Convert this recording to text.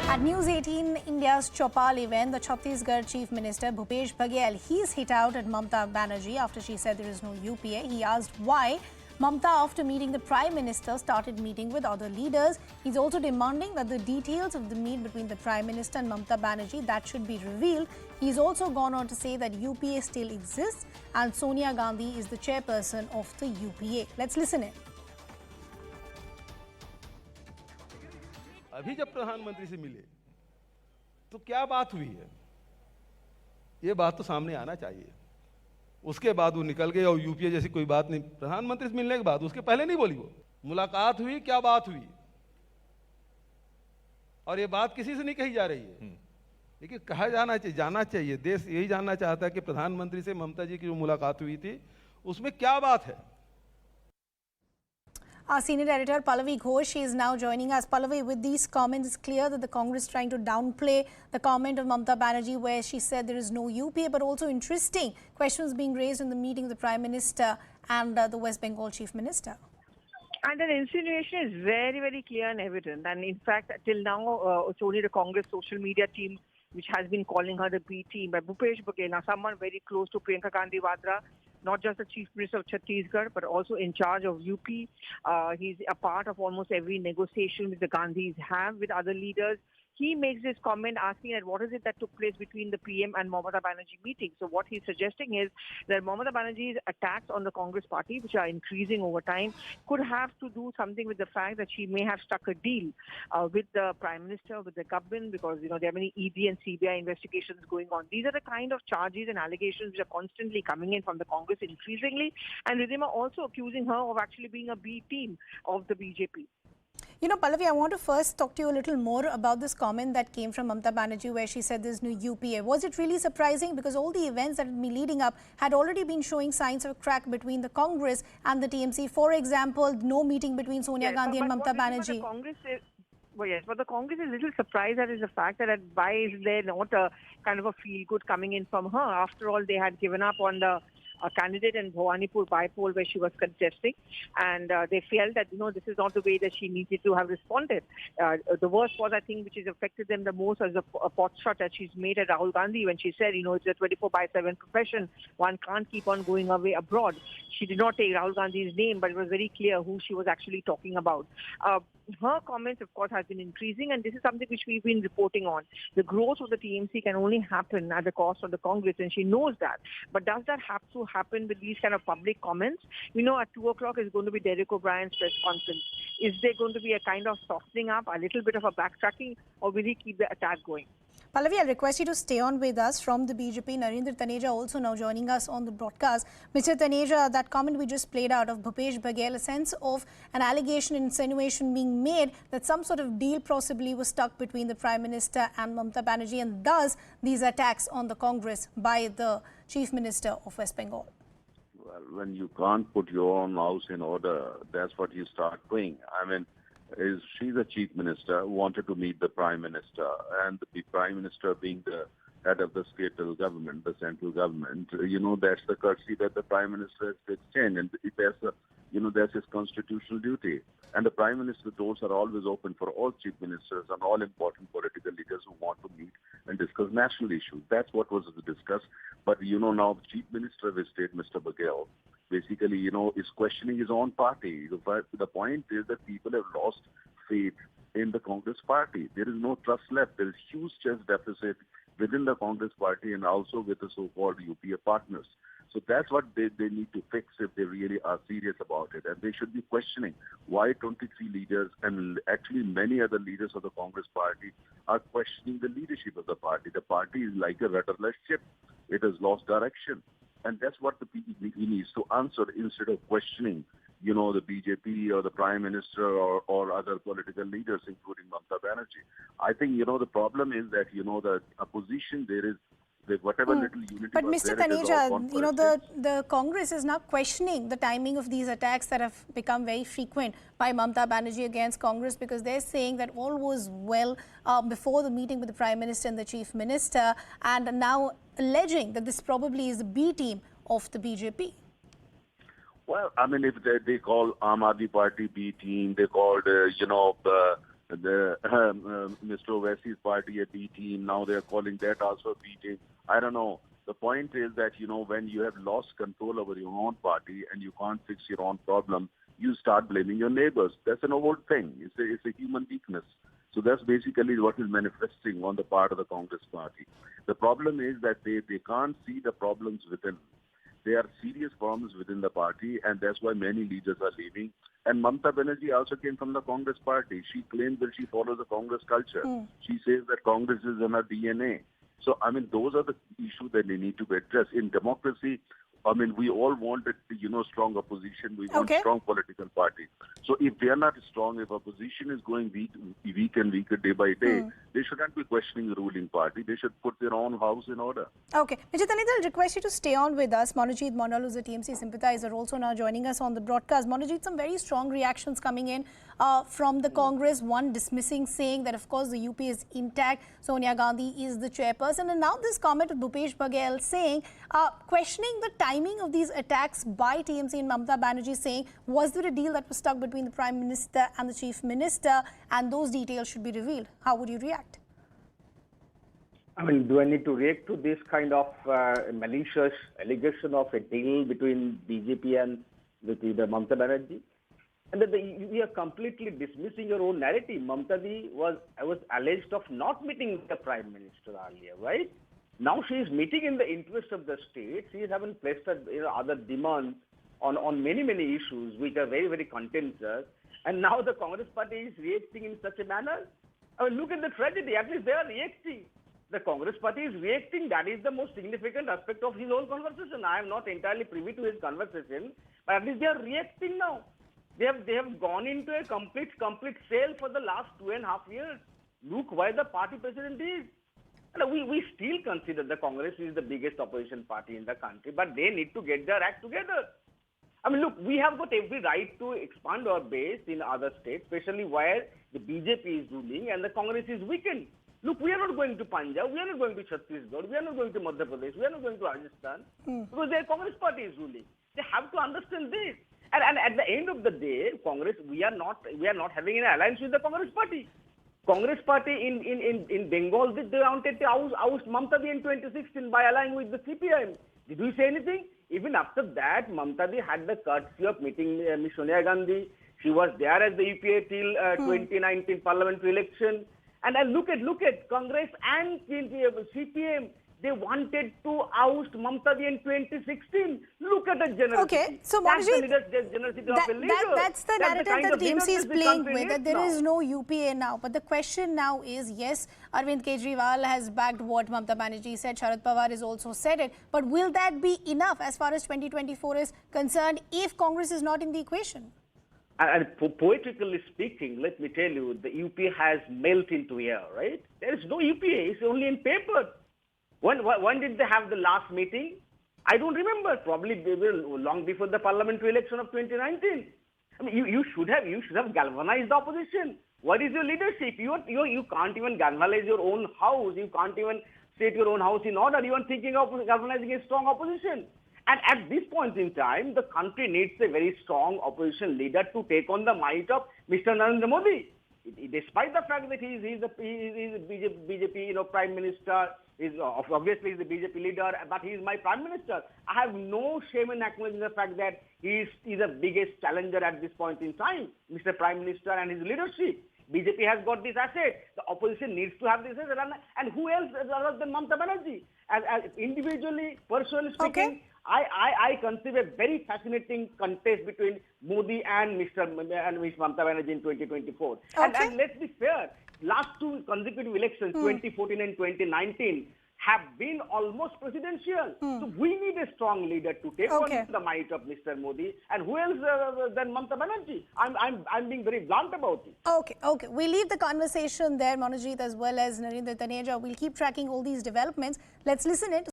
At News18 India's Chopal event, the Chhattisgarh Chief Minister Bhupesh Baghel, he's hit out at Mamata Banerjee after she said there is no UPA. He asked why Mamata, after meeting the Prime Minister, started meeting with other leaders. He's also demanding that the details of the meet between the Prime Minister and Mamata Banerjee that should be revealed. He's also gone on to say that UPA still exists and Sonia Gandhi is the chairperson of the UPA. Let's listen in. अभी जब प्रधानमंत्री से मिले तो क्या बात हुई है, ये बात तो सामने आना चाहिए। उसके बाद वो निकल गए और यूपीए जैसी कोई बात नहीं। प्रधानमंत्री से मिलने के बाद, उसके पहले नहीं बोली वो। मुलाकात हुई, क्या बात हुई, और ये बात किसी से नहीं कही जा रही है, लेकिन कहा जाना चाहिए। देश यही जानना चाहता है कि प्रधानमंत्री से ममता जी की जो मुलाकात हुई थी उसमें क्या बात है। Our senior editor PALLAVI Ghosh is now joining us. PALLAVI, with these comments, it's clear that the Congress is trying to downplay the comment of Mamata Banerjee where she said there is no UPA, but also interesting questions being raised in the meeting of the Prime Minister and the West Bengal Chief Minister. And the insinuation is very, very clear and evident. And in fact, till now, it's only the Congress social media team which has been calling her the B team. But Bhupesh Baghel, now someone very close to Priyanka Gandhi Vadra, not just the Chief Minister of Chhattisgarh, but also in charge of UP. He's a part of almost every negotiation which the Gandhis have with other leaders. He makes this comment asking that what is it that took place between the PM and Mamata Banerjee meeting. So what he's suggesting is that Mamata Banerjee's attacks on the Congress party, which are increasing over time, could have to do something with the fact that she may have struck a deal with the Prime Minister, with the government, because there are many ED and CBI investigations going on. These are the kind of charges and allegations which are constantly coming in from the Congress increasingly, and Ridhima also accusing her of actually being a B team of the BJP. PALLAVI, I want to first talk to you a little more about this comment that came from Mamata Banerjee where she said there's no UPA. Was it really surprising? Because all the events that had been leading up had already been showing signs of a crack between the Congress and the TMC. For example, no meeting between Sonia Gandhi and Mamata Banerjee. But the Congress is a little surprised at is the fact that why is there not a kind of a feel-good coming in from her? After all, they had given up on the candidate in Bhawanipur by-poll where she was contesting, and they felt that this is not the way that she needed to have responded. The worst was, I think, which has affected them the most, as a pot shot that she's made at Rahul Gandhi when she said, it's a 24/7 profession, one can't keep on going away abroad. She did not take Rahul Gandhi's name, but it was very clear who she was actually talking about. Her comments, of course, have been increasing, and this is something which we've been reporting on. The growth of the TMC can only happen at the cost of the Congress, and she knows that. But does that have to happen with these kind of public comments? At 2 o'clock is going to be Derek O'Brien's press conference. Is there going to be a kind of softening up, a little bit of a backtracking, or will he keep the attack going? PALLAVI, I'll request you to stay on with us. From the BJP, Narendra Taneja also now joining us on the broadcast. Mr. Taneja, that comment we just played out of Bhupesh Baghel, a sense of an allegation, insinuation being made that some sort of deal possibly was stuck between the Prime Minister and Mamata Banerjee, and thus these attacks on the Congress by the Chief Minister of West Bengal. Well, when you can't put your own house in order, that's what you start doing. She's the Chief Minister, wanted to meet the Prime Minister, and the Prime Minister being the head of the state government, the central government, that's the courtesy that the Prime Minister has to extend, and that's his constitutional duty. And the Prime Minister doors are always open for all Chief Ministers and all important political leaders who want to meet and discuss national issues. That's what was discussed. But, now the Chief Minister of the state, Mr. Baghel, basically, is questioning his own party. The point is that people have lost faith in the Congress party. There is no trust left. There is huge trust deficit within the Congress party and also with the so-called UPA partners. So that's what they need to fix if they really are serious about it. And they should be questioning why 23 leaders and actually many other leaders of the Congress party are questioning the leadership of the party. The party is like a rudderless ship. It has lost direction. And that's what the PEP needs to answer instead of questioning, the BJP or the Prime Minister or other political leaders, including Mamata Banerjee. I think, the problem is that, the opposition, there is whatever little unity. But Mr. Taneja, the Congress is now questioning the timing of these attacks that have become very frequent by Mamata Banerjee against Congress, because they're saying that all was well before the meeting with the Prime Minister and the Chief Minister, and now alleging that this probably is the B team of the BJP. Well, if they call Aam Aadmi Party B team, they called, Mr. Owaisi's party a B team. Now they are calling that also a B team. I don't know. The point is that, when you have lost control over your own party and you can't fix your own problem, you start blaming your neighbors. That's an old thing. It's a human weakness. So that's basically what is manifesting on the part of the Congress party. The problem is that they can't see the problems within. There are serious problems within the party, and that's why many leaders are leaving. And Mamata Banerjee also came from the Congress party. She claims that she follows the Congress culture. She says that Congress is in her DNA. So, those are the issues that they need to be addressed. In democracy, we all wanted, strong opposition. We want strong political party. So if they are not strong, if opposition is going weak and weaker day by day, they shouldn't be questioning the ruling party. They should put their own house in order. Okay. Mr. Taneja, I'll request you to stay on with us. Monojit Mondal, who's a TMC sympathizer, also now joining us on the broadcast. Monojit, some very strong reactions coming in from the Congress. One dismissing, saying that, of course, the UP is intact. Sonia Gandhi is the chairperson. And now this comment of Bhupesh Baghel saying, questioning the timing of these attacks by TMC and Mamata Banerjee, saying, was there a deal that was struck between the Prime Minister and the Chief Minister, and those details should be revealed? How would you react? Do I need to react to this kind of malicious allegation of a deal between BJP and with the Mamata Banerjee? And that we are completely dismissing your own narrative. Mamata was alleged of not meeting the Prime Minister earlier, right? Now she is meeting in the interest of the state. She is having placed other demands on many issues which are very, very contentious. And now the Congress party is reacting in such a manner. Look at the tragedy. At least they are reacting. The Congress party is reacting. That is the most significant aspect of his whole conversation. I am not entirely privy to his conversation, but at least they are reacting now. They have gone into a complete sale for the last 2.5 years. Look where the party president is. And we still consider the Congress is the biggest opposition party in the country, but they need to get their act together. Look, we have got every right to expand our base in other states, especially where the BJP is ruling and the Congress is weakened. Look, we are not going to Punjab, we are not going to Chhattisgarh, we are not going to Madhya Pradesh, we are not going to Rajasthan, because their Congress party is ruling. They have to understand this. And at the end of the day, Congress, we are not having an alliance with the Congress party. Congress party in Bengal, they wanted to oust Mamata in 2016 by allying with the CPM. Did we say anything? Even after that, Mamata had the courtesy of meeting Ms. Sonia Gandhi. She was there as the UPA till 2019 parliamentary election. And look at Congress and CPM. They wanted to oust Mamata in 2016. Look at the generosity. Okay, so Monojit, that's the narrative that the TMC is playing with, that there is no UPA now. But the question now is, yes, Arvind Kejriwal has backed what Mamata Banerjee said, Sharad Pawar has also said it, but will that be enough as far as 2024 is concerned if Congress is not in the equation? And poetically speaking, let me tell you, the UPA has melted into air, right? There is no UPA, it's only in paper. When did they have the last meeting? I don't remember. Probably long before the parliamentary election of 2019. You should have galvanized the opposition. What is your leadership? You can't even galvanize your own house. You can't even set your own house in order. You are thinking of galvanizing a strong opposition. And at this point in time, the country needs a very strong opposition leader to take on the might of Mr. Narendra Modi. Despite the fact that he is a BJP Prime Minister, obviously he's the BJP leader, but he is my Prime Minister. I have no shame in acknowledging the fact that he is the biggest challenger at this point in time, Mr. Prime Minister and his leadership. BJP has got this asset. The opposition needs to have this asset. And who else other than Mamata Banerjee? As individually, personally speaking, I conceive a very fascinating contest between Modi and Ms. Mamata Banerjee in 2024. And let's be fair, last two consecutive elections, 2014 and 2019, have been almost presidential. So we need a strong leader to take on the might of Mr. Modi. And who else than Mamata Banerjee? I'm being very blunt about it. Okay. We leave the conversation there, Monojit, as well as Narendra, Taneja. We'll keep tracking all these developments. Let's listen it.